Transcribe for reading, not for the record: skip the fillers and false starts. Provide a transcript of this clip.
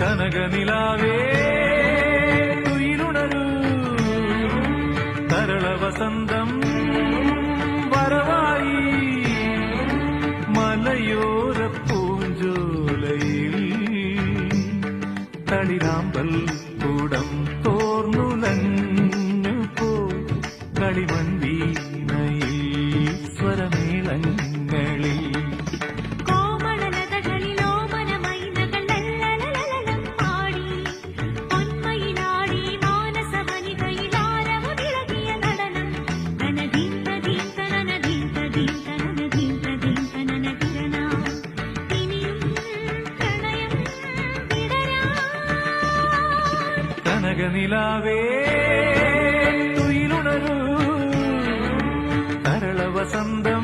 കനകനിലാവേ തുയിലുണരൂ തരള വസന്തം വരവായി മലയോര പൂഞ്ചോലയിൽ തളിരാമ്പൽ കൂടം തോർന്നുലഞ്ഞു പോ കളിമൺവീണയിൽ സ്വരമേളങ്ങളിൽ കനകനിലാവേ തുയിലുണരൂ തരള വസന്തം